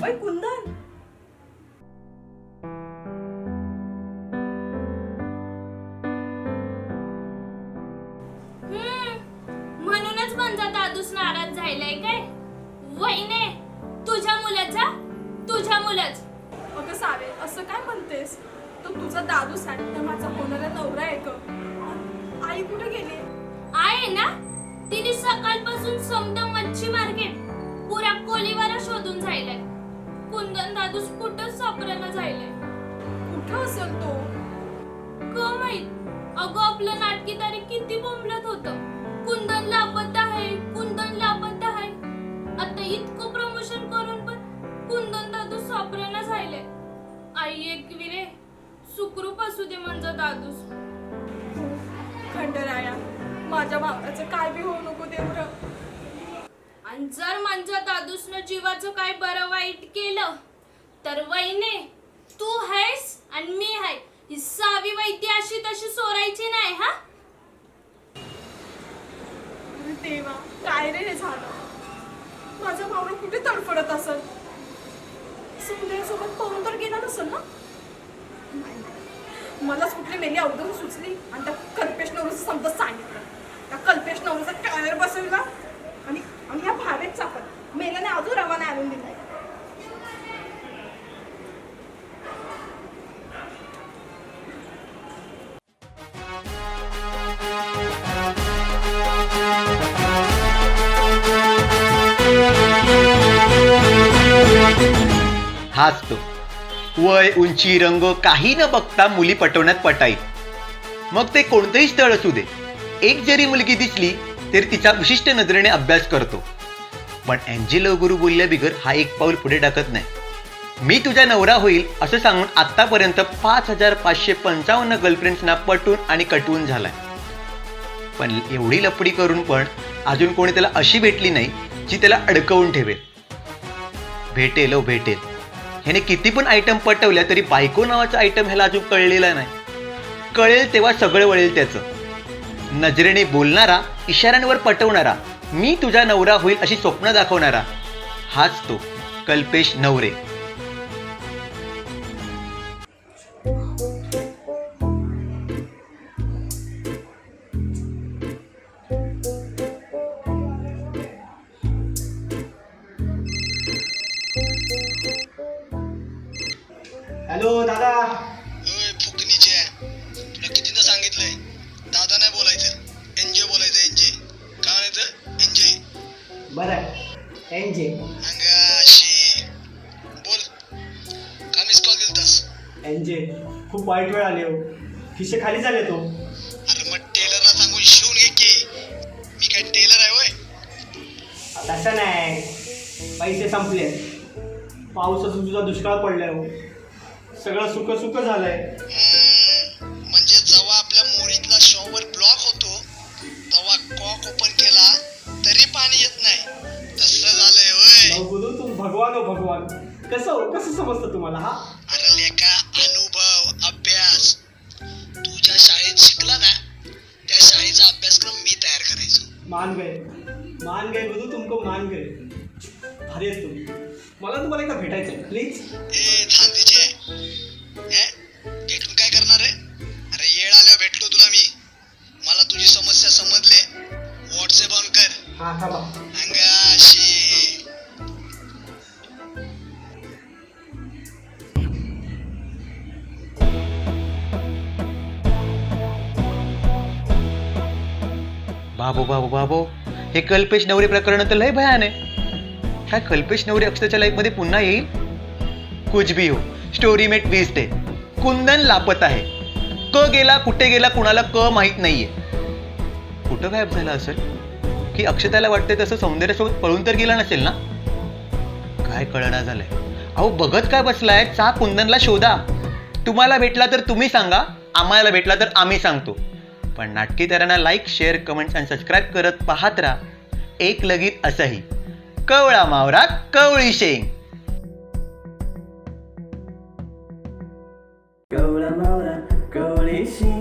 ओय कुंदन, म्हणूनच माझा दादूस नाराज झालाय काय? वहिने, तुझ्या मुलाच. अगं सावे, असं काय म्हणतेस? तो तुझा दादूस आहे तर माझा होणारा नवरा आहे ग. आई कुठे गेली? आहे ना, तिने सकाळपासून समद मच्छी मार्केट पुरा कोलीवारा शोधून जायलाय. कुंदन दादूस कुठंच सापडायला जायलाय. कुठं असेल तो? का माहित. अगं आपलं नाटकी तारीख किती बोंबलत होतं. कुंदन लापता आहे. आता इतकं प्रमोशन करून पण कुंदन दादूस सापडायला जायलाय. आई एकविरे, सुखरूप असू दे म्हणजे दादूस. खंडराया, माझ्या भावाचं काय बी होऊ नको देव. आणि जर माझ्या दादूसनं जीवाचं काय बरं वाईट केलं तर वहिने, तू आहेस आणि मी आहे. ही सावी वैती अशी तशी सोरायची नाही हा. देवा, काय रे झालं? माझा भाऊ कुठे तडफडत असेल? सौंदर्यासोबत पळून तर गेला नसेल ना? मला सुटली मेली अवधून सुचली आणि त्या कल्पेश नवऱ्याचं समजा सांगितलं. त्या कल्पेश नवऱ्याचा टायर बसवला आणि ह्या भावेत चापत मेल्याने अजून रवाना आणून दिलाय. हाच तो वय, उंची, रंग काही न बघता मुली पटवण्यात पटाई. मग ते कोणतंही स्थळ असू दे, एक जरी मुलगी दिसली तरी तिचा विशिष्ट नजरेने अभ्यास करतो. पण अँजेलो गुरु बोलल्या बिगर हा एक पाऊल पुढे टाकत नाही. मी तुझा नवरा होईल असं सांगून आतापर्यंत 5555 गर्लफ्रेंड्सना पटून आणि कटवून झालाय. पण एवढी लपडी करून पण अजून कोणी त्याला अशी भेटली नाही जी त्याला अडकवून ठेवेल. भेटेल. ह्याने किती पण आयटम पटवल्या तरी बायको नावाचा आयटम ह्याला अजून कळलेला नाही. कळेल तेव्हा सगळं वळेल त्याचं. नजरेने बोलणारा, इशाऱ्यांवर पटवणारा, मी तुझा नवरा होईल अशी स्वप्न दाखवणारा, हाच तो कल्पेश नवरे. हॅलो दादा. फुकणीचे तुला कितीदा सांगितलंय दादा नाही बोलायचं, एनजे बोलायचं. एनजे काय म्हणायचं? एनजे. बरं एनजे. अंगाशी बोल. का मिस कॉल दिलतास? एनजे खूप वाईट वेळ आली हो. खिसे खाली झाले तो. अरे मग टेलरला सांगून शिवून घे की. मी काय टेलर आहे होय? तसं नाही, पैसे संपले. पावसाचा तुझा दुष्काळ पडलाय हो. सगळं सुक झालंय. म्हणजे जेव्हा आपल्या मोरीतला शॉवर ब्लॉक होतो तेव्हा कॉक ओपन केला तरी पाणी येत नाही, तसं झालंय होय. गुरु तू भगवान हो भगवान. कसं समजतं तुम्हाला हा? अरे लेका, अनुभव, अभ्यास. तू ज्या शाळेत शिकला ना त्या शाळेचा अभ्यासक्रम मी तयार करायचो. मान गए गुरु, तुमको मान गए. भारी आहे तुम्ही. मला तुम्हाला एकदा भेटायचंय प्लीज. ए थांबीचे भेटून काय करणार आहे? अरे येळ आल्यावर भेटलो तुला मी. मला तुझी समस्या समजले. व्हॉट्सअप ऑन कर. हा थांबा. अंगाशी. बाबो, हे कल्पेश नवरे प्रकरण तर लय भयान आहे. काय कल्पेश नवरे अक्षताच्या लाईफ मध्ये पुन्हा येईल? कुछ भी हो, स्टोरी में ट्विस्ट आहे. कुंदन लापत आहे. गेला, कुठे गेला कुणाला माहित नाहीये. कुठं गायब झाला असेल? की अक्षताला वाटतंय तसं सौंदर्यासोबत पळून तर गेला नसेल ना? काय कळना झालंय. अहो बघत काय बसलाय? चा कुंदनला शोधा. तुम्हाला भेटला तर तुम्ही सांगा, आम्हाला भेटला तर आम्ही सांगतो. पण नाटकी तऱ्यांना लाईक, शेअर, कमेंट्स आणि सबस्क्राईब करत पाहत राहा. एक लगीत असंही. कवळा मावरा कवळी शेंग. कवळा मावरा कवळी शेंग.